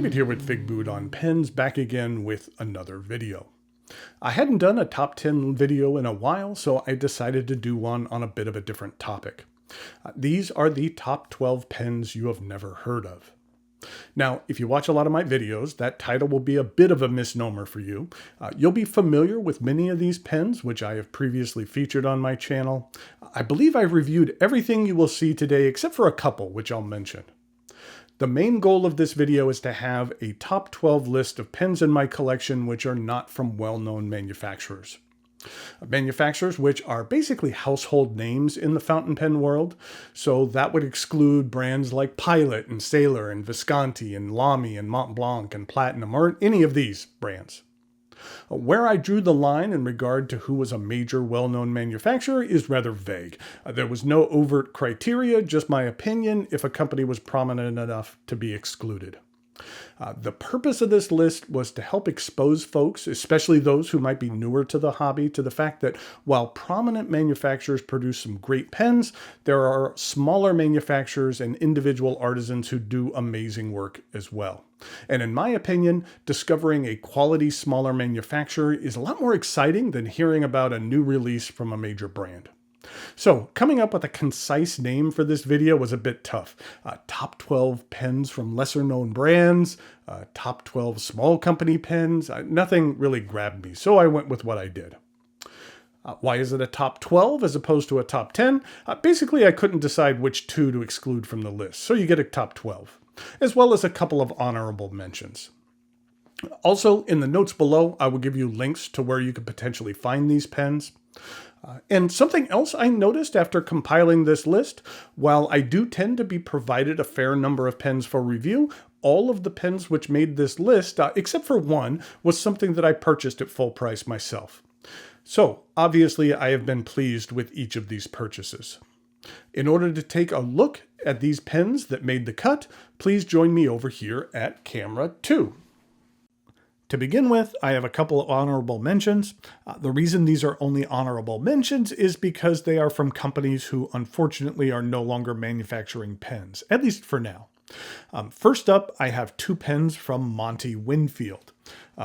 David here with Figboot on pens, back again with another video. I hadn't done a top 10 video in a while, so I decided to do one on a bit of a different topic. These are the top 12 pens you have never heard of. Now, if you watch a lot of my videos, that title will be a bit of a misnomer for you. You'll be familiar with many of these pens, which I have previously featured on my channel. I believe I've reviewed everything you will see today, except for a couple, which I'll mention. The main goal of this video is to have a top 12 list of pens in my collection which are not from well-known manufacturers. Manufacturers which are basically household names in the fountain pen world, so that would exclude brands like Pilot and Sailor and Visconti and Lamy and Mont Blanc and Platinum, or any of these brands. Where I drew the line in regard to who was a major well-known manufacturer is rather vague. There was no overt criteria, just my opinion if a company was prominent enough to be excluded. The purpose of this list was to help expose folks, especially those who might be newer to the hobby, to the fact that while prominent manufacturers produce some great pens, there are smaller manufacturers and individual artisans who do amazing work as well. And in my opinion, discovering a quality smaller manufacturer is a lot more exciting than hearing about a new release from a major brand. So, coming up with a concise name for this video was a bit tough. Top 12 pens from lesser known brands, top 12 small company pens, nothing really grabbed me, so I went with what I did. Why is it a top 12 as opposed to a top 10? Basically, I couldn't decide which two to exclude from the list, so you get a top 12, as well as a couple of honorable mentions. Also, in the notes below, I will give you links to where you could potentially find these pens. And something else I noticed after compiling this list, while I do tend to be provided a fair number of pens for review, all of the pens which made this list, except for one, was something that I purchased at full price myself. So, obviously, I have been pleased with each of these purchases. In order to take a look at these pens that made the cut, please join me over here at camera 2. To begin with, I have a couple of honorable mentions. The reason these are only honorable mentions is because they are from companies who unfortunately are no longer manufacturing pens, at least for now. First up, I have two pens from Monty Winfield.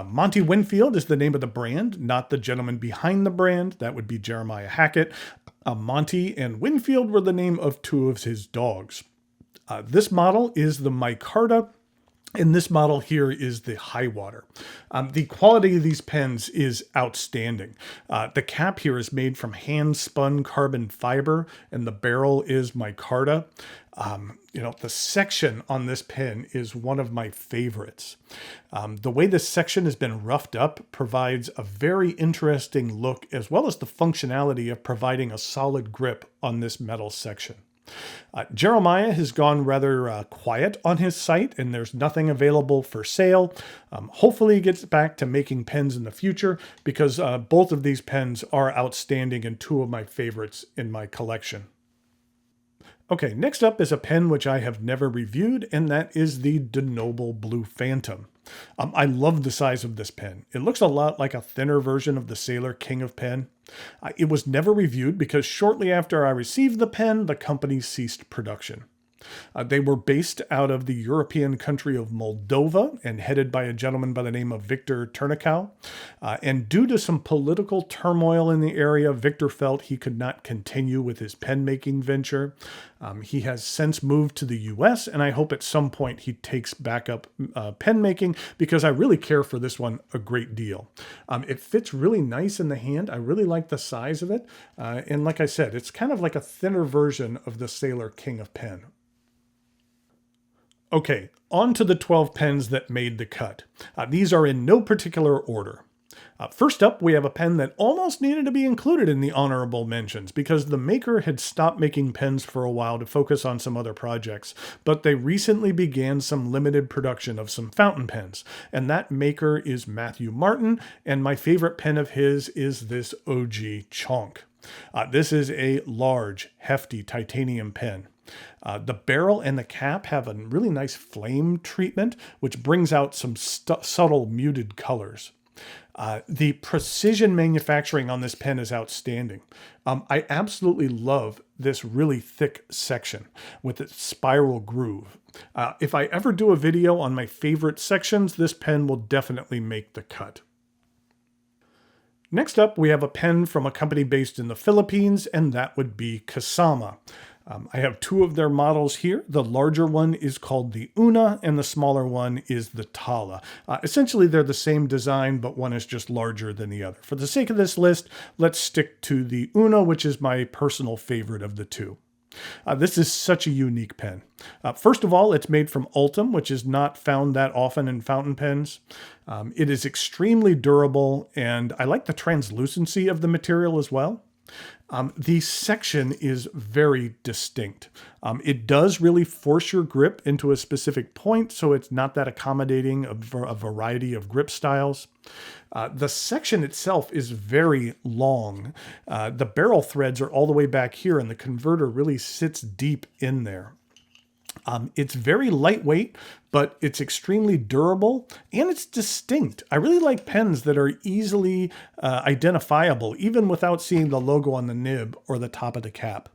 Monty Winfield is the name of the brand, not the gentleman behind the brand. That would be Jeremiah Hackett. Monty and Winfield were the name of two of his dogs. This model is the Micarta. And this model here is the Highwater. The quality of these pens is outstanding. The cap here is made from hand-spun carbon fiber, and the barrel is micarta. The section on this pen is one of my favorites. The way this section has been roughed up provides a very interesting look, as well as the functionality of providing a solid grip on this metal section. Jeremiah has gone rather quiet on his site, and there's nothing available for sale. Hopefully he gets back to making pens in the future, because both of these pens are outstanding and two of my favorites in my collection. Okay, next up is a pen which I have never reviewed, and that is the DeNoble Blue Phantom. I love the size of this pen. It looks a lot like a thinner version of the Sailor King of Pen. It was never reviewed because shortly after I received the pen, the company ceased production. They were based out of the European country of Moldova and headed by a gentleman by the name of Victor Turnikow. And due to some political turmoil in the area, Victor felt he could not continue with his pen-making venture. He has since moved to the US, and I hope at some point he takes back up pen-making, because I really care for this one a great deal. It fits really nice in the hand. I really like the size of it. And like I said, it's kind of like a thinner version of the Sailor King of Pen. Okay, on to the 12 pens that made the cut. These are in no particular order. First up, we have a pen that almost needed to be included in the honorable mentions because the maker had stopped making pens for a while to focus on some other projects, but they recently began some limited production of some fountain pens, and that maker is Matthew Martin, and my favorite pen of his is this OG Chonk. This is a large, hefty titanium pen. The barrel and the cap have a really nice flame treatment, which brings out some subtle muted colors. The precision manufacturing on this pen is outstanding. I absolutely love this really thick section with its spiral groove. If I ever do a video on my favorite sections, this pen will definitely make the cut. Next up, we have a pen from a company based in the Philippines, and that would be Kasama. I have two of their models here. The larger one is called the Una, and the smaller one is the Tala. Essentially, they're the same design, but one is just larger than the other. For the sake of this list, let's stick to the Una, which is my personal favorite of the two. This is such a unique pen. First of all, it's made from Ultem, which is not found that often in fountain pens. It is extremely durable, and I like the translucency of the material as well. The section is very distinct. It does really force your grip into a specific point, so it's not that accommodating for a variety of grip styles. The section itself is very long. The barrel threads are all the way back here, and the converter really sits deep in there. It's very lightweight, but it's extremely durable and it's distinct. I really like pens that are easily identifiable, even without seeing the logo on the nib or the top of the cap.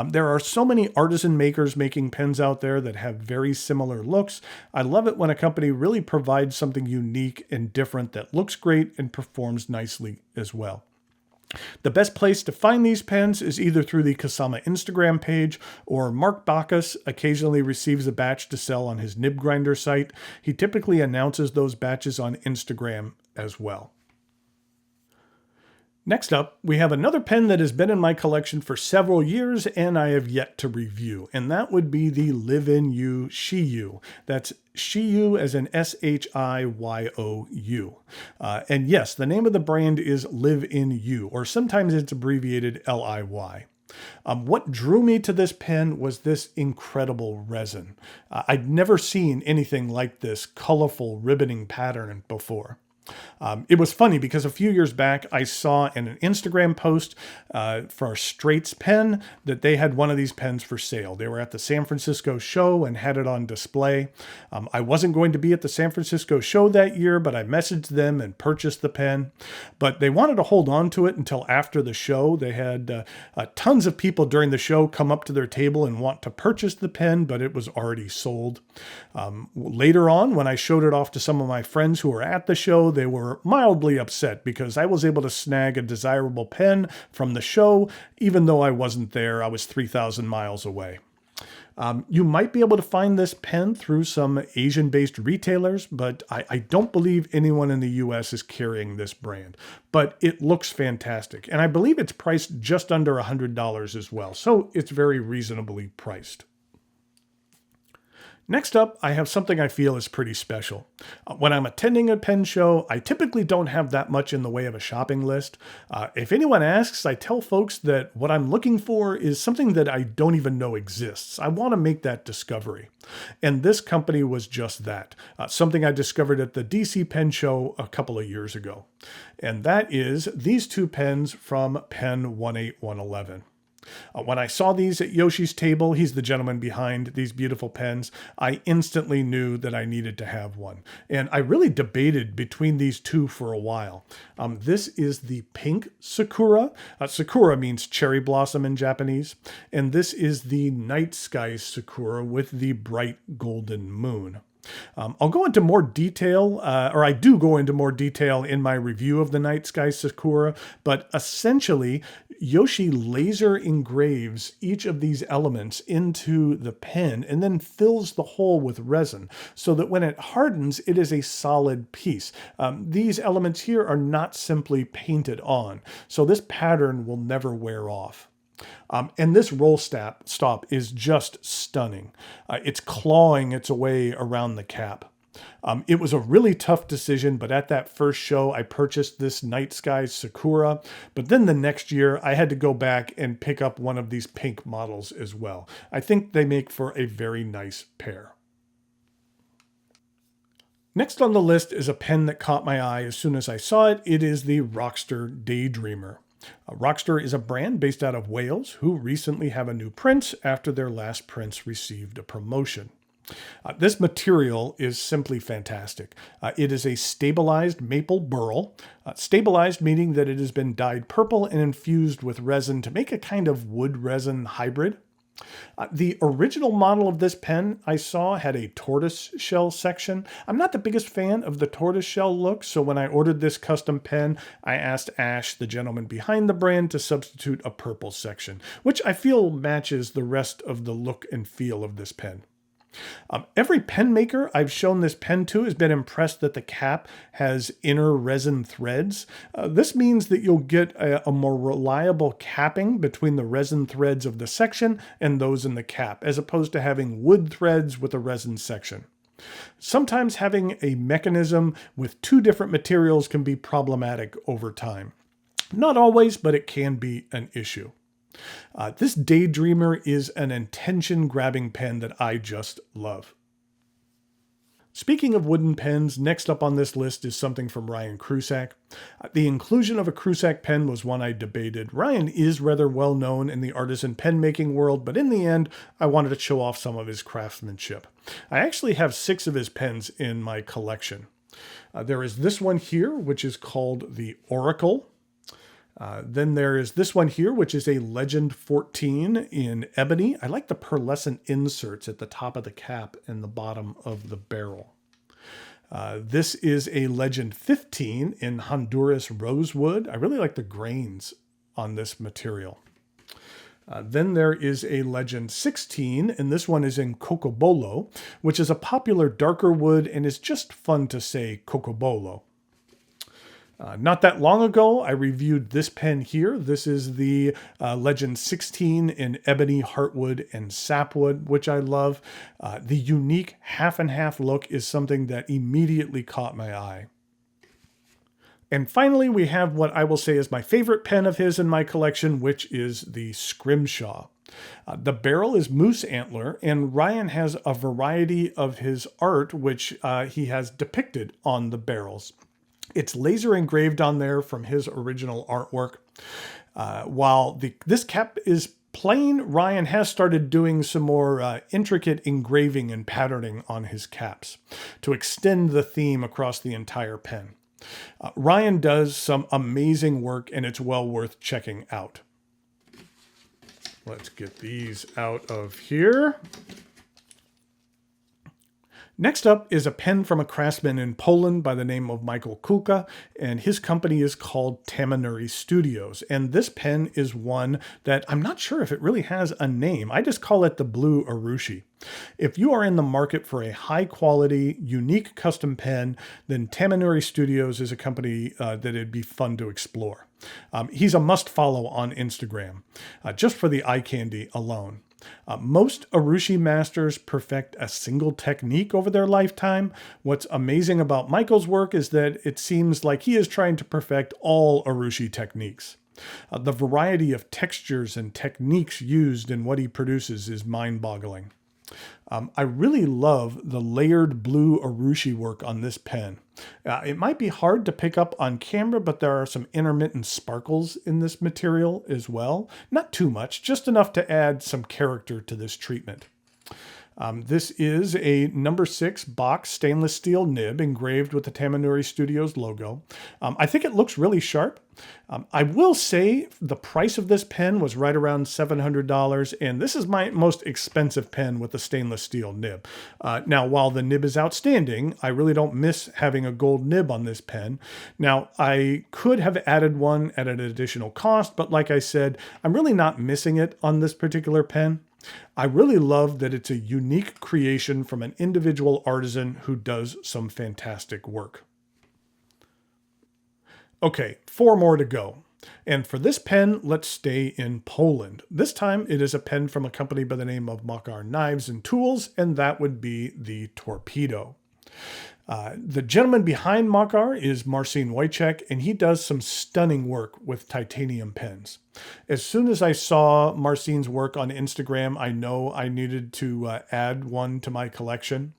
There are so many artisan makers making pens out there that have very similar looks. I love it when a company really provides something unique and different that looks great and performs nicely as well. The best place to find these pens is either through the Kasama Instagram page, or Mark Bacchus occasionally receives a batch to sell on his nib grinder site. He typically announces those batches on Instagram as well. Next up, we have another pen that has been in my collection for several years and I have yet to review, and that would be the Live in You Shiyu. That's Shiyu as in S-H-I-Y-O-U. And yes, the name of the brand is Live in You, or sometimes it's abbreviated L-I-Y. What drew me to this pen was this incredible resin. I'd never seen anything like this colorful ribboning pattern before. It was funny because a few years back I saw in an Instagram post for Straight's pen that they had one of these pens for sale. They were at the San Francisco show and had it on display. I wasn't going to be at the San Francisco show that year, but I messaged them and purchased the pen. But they wanted to hold on to it until after the show. They had tons of people during the show come up to their table and want to purchase the pen, but it was already sold. Later on, when I showed it off to some of my friends who were at the show, they were mildly upset because I was able to snag a desirable pen from the show, even though I wasn't there. I was 3,000 miles away. You might be able to find this pen through some Asian-based retailers, but I don't believe anyone in the US is carrying this brand. But it looks fantastic, and I believe it's priced just under $100 as well, so it's very reasonably priced. Next up, I have something I feel is pretty special. When I'm attending a pen show, I typically don't have that much in the way of a shopping list. If anyone asks, I tell folks that what I'm looking for is something that I don't even know exists. I want to make that discovery. And this company was just that, something I discovered at the DC Pen Show a couple of years ago. And that is these two pens from Pen 18111. When I saw these at Yoshi's table, he's the gentleman behind these beautiful pens, I instantly knew that I needed to have one. And I really debated between these two for a while. This is the pink Sakura. Sakura means cherry blossom in Japanese. And this is the night sky Sakura with the bright golden moon. I'll go into more detail, or I do go into more detail in my review of the Night Sky Sakura, but essentially Yoshi laser engraves each of these elements into the pen and then fills the hole with resin so that when it hardens, it is a solid piece. These elements here are not simply painted on, so this pattern will never wear off. And this roll stop is just stunning. It's clawing its way around the cap. It was a really tough decision, but at that first show, I purchased this Night Sky Sakura. But then the next year, I had to go back and pick up one of these pink models as well. I think they make for a very nice pair. Next on the list is a pen that caught my eye as soon as I saw it. It is the Rockstar Daydreamer. Rockstar is a brand based out of Wales who recently have a new print after their last prints received a promotion. This material is simply fantastic. It is a stabilized maple burl. Stabilized meaning that it has been dyed purple and infused with resin to make a kind of wood resin hybrid. The original model of this pen I saw had a tortoise shell section. I'm not the biggest fan of the tortoise shell look, so when I ordered this custom pen, I asked Ash, the gentleman behind the brand, to substitute a purple section, which I feel matches the rest of the look and feel of this pen. Every pen maker I've shown this pen to has been impressed that the cap has inner resin threads. This means that you'll get a more reliable capping between the resin threads of the section and those in the cap, as opposed to having wood threads with a resin section. Sometimes having a mechanism with two different materials can be problematic over time. Not always, but it can be an issue. This Daydreamer is an attention-grabbing pen that I just love. Speaking of wooden pens, next up on this list is something from Ryan Cusack. The inclusion of a Cusack pen was one I debated. Ryan is rather well known in the artisan pen making world, but in the end, I wanted to show off some of his craftsmanship. I actually have 6 of his pens in my collection. There is this one here, which is called the Oracle. Then there is this one here, which is a Legend 14 in ebony. I like the pearlescent inserts at the top of the cap and the bottom of the barrel. This is a Legend 15 in Honduras rosewood. I really like the grains on this material. Then there is a Legend 16, and this one is in Cocobolo, which is a popular darker wood and is just fun to say Cocobolo. Not that long ago, I reviewed this pen here. This is the Legend 16 in ebony, heartwood, and sapwood, which I love. The unique half and half look is something that immediately caught my eye. And finally, we have what I will say is my favorite pen of his in my collection, which is the Scrimshaw. The barrel is moose antler, and Ryan has a variety of his art, which he has depicted on the barrels. It's laser engraved on there from his original artwork. While this cap is plain, Ryan has started doing some more intricate engraving and patterning on his caps to extend the theme across the entire pen. Ryan does some amazing work, and it's well worth checking out. Let's get these out of here. Next up is a pen from a craftsman in Poland by the name of Michael Kuka, and his company is called Tamanuri Studios. And this pen is one that I'm not sure if it really has a name. I just call it the Blue Urushi. If you are in the market for a high quality, unique custom pen, then Tamanuri Studios is a company that it'd be fun to explore. He's a must follow on Instagram, just for the eye candy alone. Most Urushi masters perfect a single technique over their lifetime. What's amazing about Michael's work is that it seems like he is trying to perfect all Urushi techniques. The variety of textures and techniques used in what he produces is mind-boggling. I really love the layered blue Urushi work on this pen. It might be hard to pick up on camera, but there are some intermittent sparkles in this material as well. Not too much, just enough to add some character to this treatment. This is a number 6 box stainless steel nib engraved with the Tamanuri Studios logo. I think it looks really sharp. I will say the price of this pen was right around $700, and this is my most expensive pen with a stainless steel nib. Now, while the nib is outstanding, I really don't miss having a gold nib on this pen. Now, I could have added one at an additional cost, but like I said, I'm really not missing it on this particular pen. I really love that it's a unique creation from an individual artisan who does some fantastic work. Okay, 4 more to go. And for this pen, let's stay in Poland. This time it is a pen from a company by the name of Makar Knives and Tools, and that would be the Torpedo. The gentleman behind Makar is Marcin Wojciech, and he does some stunning work with titanium pens. As soon as I saw Marcin's work on Instagram, I know I needed to add one to my collection.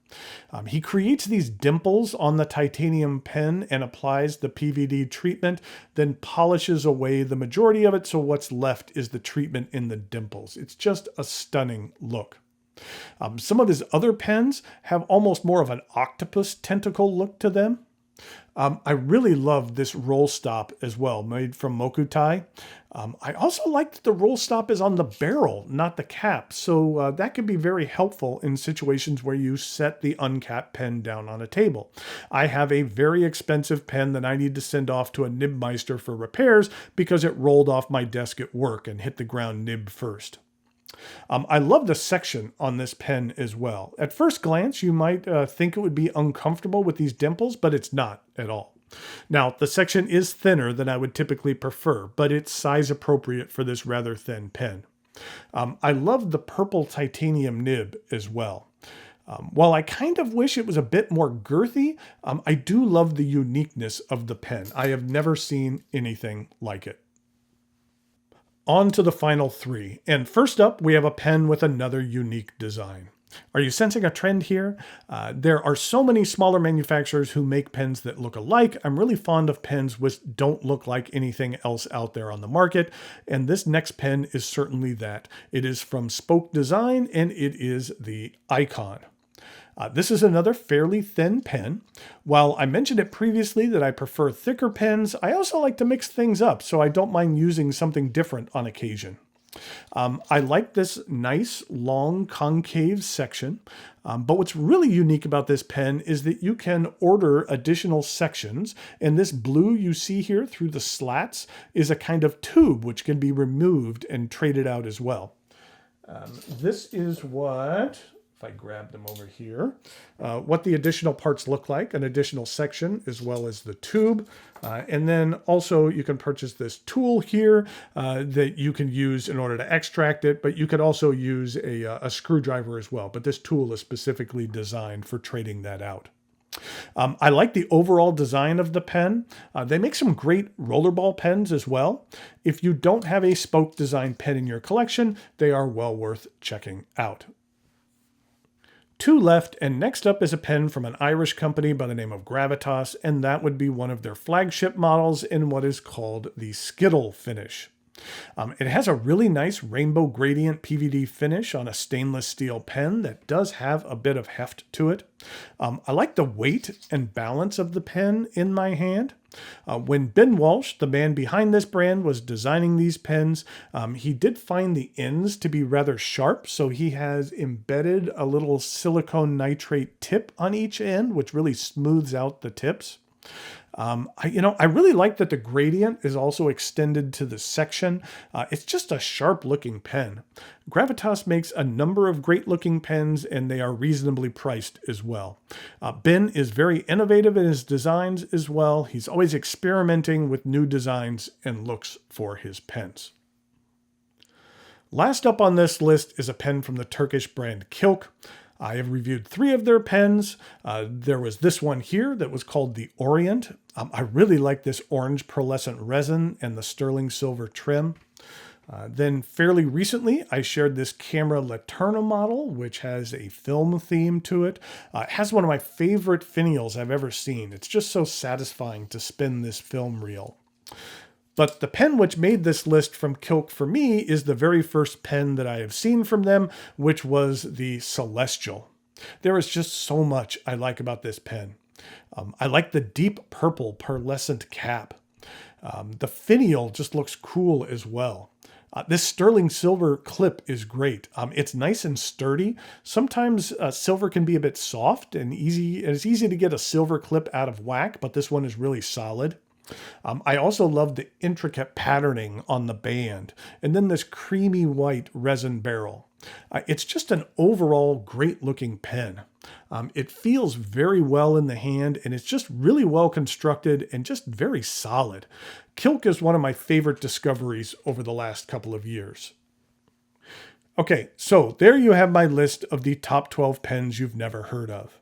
He creates these dimples on the titanium pen and applies the PVD treatment, then polishes away the majority of it, so what's left is the treatment in the dimples. It's just a stunning look. Some of his other pens have almost more of an octopus tentacle look to them. I really love this roll stop as well, made from Mokutai. I also like that the roll stop is on the barrel, not the cap, so that can be very helpful in situations where you set the uncapped pen down on a table. I have a very expensive pen that I need to send off to a nibmeister for repairs because it rolled off my desk at work and hit the ground nib first. I love the section on this pen as well. At first glance, you might think it would be uncomfortable with these dimples, but it's not at all. Now, the section is thinner than I would typically prefer, but it's size appropriate for this rather thin pen. I love the purple titanium nib as well. While I kind of wish it was a bit more girthy, I do love the uniqueness of the pen. I have never seen anything like it. On to the final three, and first up we have a pen with another unique design. Are you sensing a trend here? There are so many smaller manufacturers who make pens that look alike. I'm really fond of pens which don't look like anything else out there on the market, and this next pen is certainly that. It is from Spoke Design, and it is the Icon. This is another fairly thin pen. While I mentioned it previously that I prefer thicker pens, I also like to mix things up, so I don't mind using something different on occasion. I like this nice, long, concave section, but what's really unique about this pen is that you can order additional sections, and this blue you see here through the slats is a kind of tube which can be removed and traded out as well. This is what... if I grab them over here, what the additional parts look like, an additional section as well as the tube. And then also you can purchase this tool here that you can use in order to extract it, but you could also use a screwdriver as well. But this tool is specifically designed for trading that out. I like the overall design of the pen. They make some great rollerball pens as well. If you don't have a Spoke Design pen in your collection, they are well worth checking out. Two left, and next up is a pen from an Irish company by the name of Gravitas, and that would be one of their flagship models in what is called the Skittle finish. It has a really nice rainbow gradient PVD finish on a stainless steel pen that does have a bit of heft to it. I like the weight and balance of the pen in my hand. When Ben Walsh, the man behind this brand, was designing these pens, he did find the ends to be rather sharp, so he has embedded a little silicone nitrate tip on each end, which really smooths out the tips. I really like that the gradient is also extended to the section. It's just a sharp looking pen. Gravitas makes a number of great looking pens, and they are reasonably priced as well. Ben is very innovative in his designs as well. He's always experimenting with new designs and looks for his pens. Last up on this list is a pen from the Turkish brand KILK. I have reviewed 3 of their pens. There was this one here that was called the Orient. I really like this orange pearlescent resin and the sterling silver trim. Then fairly recently, I shared this Camera Laterna model, which has a film theme to it. It has one of my favorite finials I've ever seen. It's just so satisfying to spin this film reel. But the pen which made this list from KILK for me is the very first pen that I have seen from them, which was the Celestial. There is just so much I like about this pen. I like the deep purple pearlescent cap. The finial just looks cool as well. This sterling silver clip is great. It's nice and sturdy. Sometimes silver can be a bit soft and easy. It's easy to get a silver clip out of whack, but this one is really solid. I also love the intricate patterning on the band, and then this creamy white resin barrel. It's just an overall great looking pen. It feels very well in the hand, and it's just really well constructed and just very solid. KILK is one of my favorite discoveries over the last couple of years. Okay, so there you have my list of the top 12 pens you've never heard of.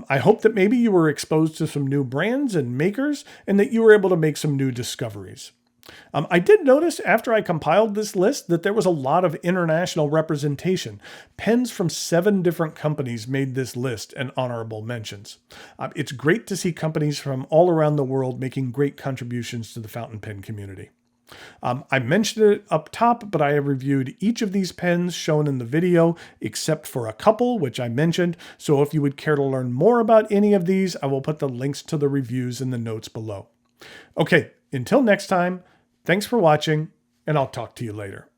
I hope that maybe you were exposed to some new brands and makers, and that you were able to make some new discoveries. I did notice after I compiled this list that there was a lot of international representation. Pens from 7 different companies made this list and honorable mentions. It's great to see companies from all around the world making great contributions to the fountain pen community. I mentioned it up top, but I have reviewed each of these pens shown in the video, except for a couple, which I mentioned. So if you would care to learn more about any of these, I will put the links to the reviews in the notes below. Okay, until next time, thanks for watching, and I'll talk to you later.